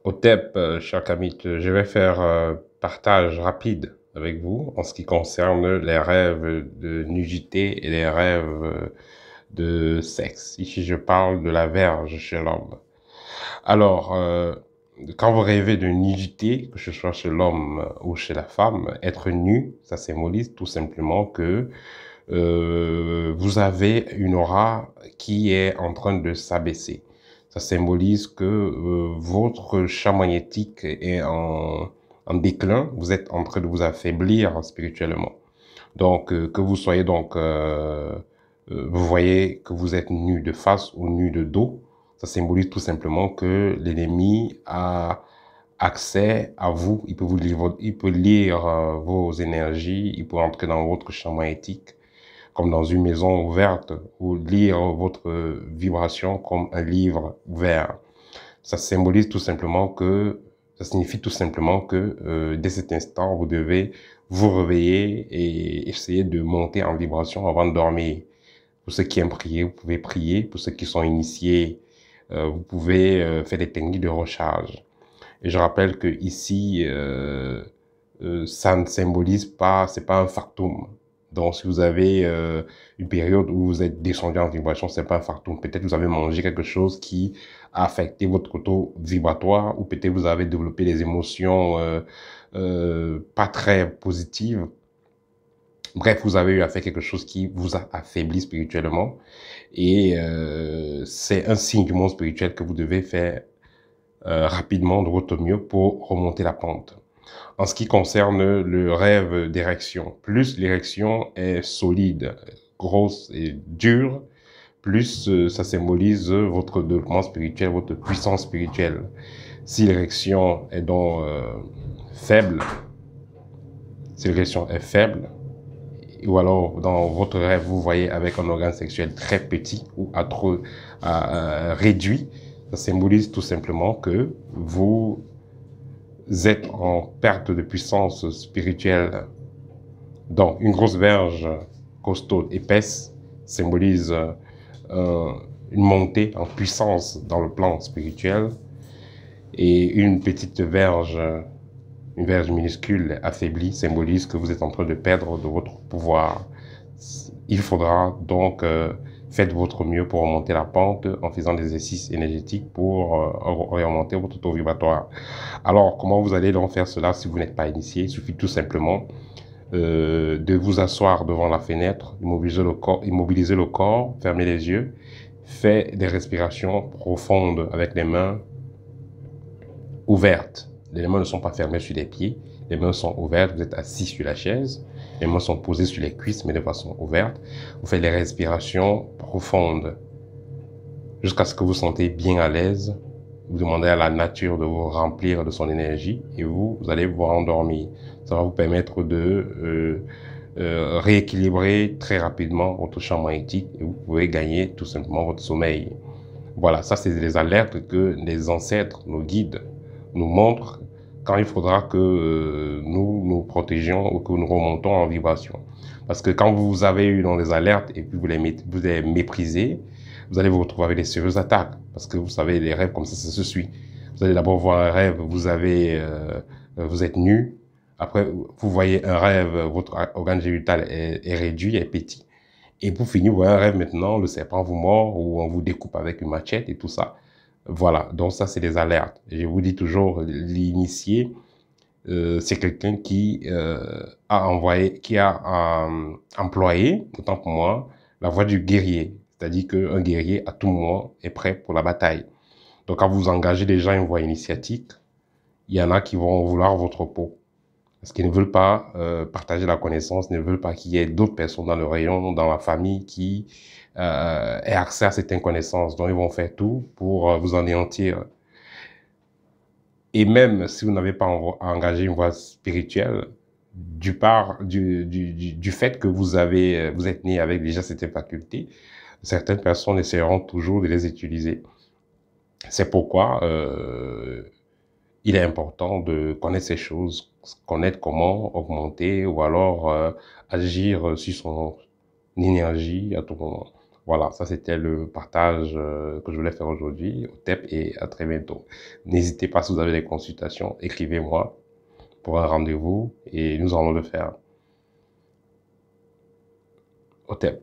OTEP, cher Kamit, je vais faire partage rapide avec vous en ce qui concerne les rêves de nudité et les rêves de sexe. Ici, je parle de la verge chez l'homme. Alors, quand vous rêvez de nudité, que ce soit chez l'homme ou chez la femme, être nu, ça symbolise tout simplement que vous avez une aura qui est en train de s'abaisser. Ça symbolise que votre champ magnétique est en déclin, vous êtes en train de vous affaiblir spirituellement. Donc, que vous soyez vous voyez que vous êtes nu de face ou nu de dos, ça symbolise tout simplement que l'ennemi a accès à vous, il peut lire vos énergies, il peut entrer dans votre champ magnétique comme dans une maison ouverte, ou lire votre vibration comme un livre ouvert. Ça symbolise tout simplement que, ça signifie tout simplement que dès cet instant, vous devez vous réveiller et essayer de monter en vibration avant de dormir. Pour ceux qui aiment prier, vous pouvez prier. Pour ceux qui sont initiés, vous pouvez faire des techniques de recharge. Et je rappelle que ici, ça ne symbolise pas, c'est pas un factum. Donc, si vous avez une période où vous êtes descendu en vibration, c'est pas un factum. Peut-être vous avez mangé quelque chose qui a affecté votre taux vibratoire, ou peut-être vous avez développé des émotions pas très positives. Bref, vous avez eu à faire quelque chose qui vous a affaibli spirituellement. Et c'est un signe du monde spirituel que vous devez faire rapidement de votre mieux pour remonter la pente. En ce qui concerne le rêve d'érection, plus l'érection est solide, grosse et dure, plus ça symbolise votre développement spirituel, votre puissance spirituelle. Si l'érection est donc faible, si l'érection est faible, ou alors dans votre rêve, vous voyez avec un organe sexuel très petit ou à trop réduit, ça symbolise tout simplement que vous êtes en perte de puissance spirituelle. Donc, une grosse verge costaud, épaisse, symbolise une montée en puissance dans le plan spirituel. Et une petite verge, une verge minuscule, affaiblie, symbolise que vous êtes en train de perdre de votre pouvoir. Il faudra donc faire de votre mieux pour remonter la pente en faisant des exercices énergétiques pour remonter votre taux vibratoire. Alors, comment vous allez donc faire cela si vous n'êtes pas initié? Il suffit tout simplement de vous asseoir devant la fenêtre, immobiliser le corps, fermer les yeux, faire des respirations profondes avec les mains ouvertes. Les mains ne sont pas fermées sur les pieds, les mains sont ouvertes, vous êtes assis sur la chaise, les mains sont posées sur les cuisses, mais de façon ouverte. Vous faites des respirations profondes jusqu'à ce que vous sentez bien à l'aise. Vous demandez à la nature de vous remplir de son énergie et vous allez vous rendormir. Ça va vous permettre de rééquilibrer très rapidement votre champ magnétique et vous pouvez gagner tout simplement votre sommeil. Voilà, ça c'est des alertes que les ancêtres, nos guides, nous montrent quand il faudra que nous nous protégions ou que nous remontons en vibration. Parce que quand vous avez eu dans des alertes et puis vous les méprisez, vous allez vous retrouver avec des sérieuses attaques. Parce que vous savez, les rêves comme ça se suit. Vous allez d'abord voir un rêve, vous êtes nu. Après, vous voyez un rêve, votre organe génital est réduit, est petit. Et pour finir, vous voyez un rêve maintenant, le serpent vous mord ou on vous découpe avec une machette et tout ça. Voilà, donc ça c'est des alertes. Et je vous dis toujours, l'initié, c'est quelqu'un qui a employé, autant pour moi, la voie du guerrier. C'est-à-dire qu'un guerrier, à tout moment, est prêt pour la bataille. Donc, quand vous engagez déjà une voie initiatique, il y en a qui vont vouloir votre peau. Parce qu'ils ne veulent pas partager la connaissance, ne veulent pas qu'il y ait d'autres personnes dans le rayon, dans la famille qui aient accès à certaines connaissances. Donc, ils vont faire tout pour vous anéantir. Et même si vous n'avez pas engagé une voie spirituelle, du fait que vous êtes né avec déjà cette faculté, certaines personnes essaieront toujours de les utiliser. C'est pourquoi il est important de connaître ces choses, connaître comment augmenter ou alors agir sur son énergie à tout moment. Voilà, ça c'était le partage que je voulais faire aujourd'hui au TEP et à très bientôt. N'hésitez pas si vous avez des consultations, écrivez-moi pour un rendez-vous et nous allons le faire au TEP.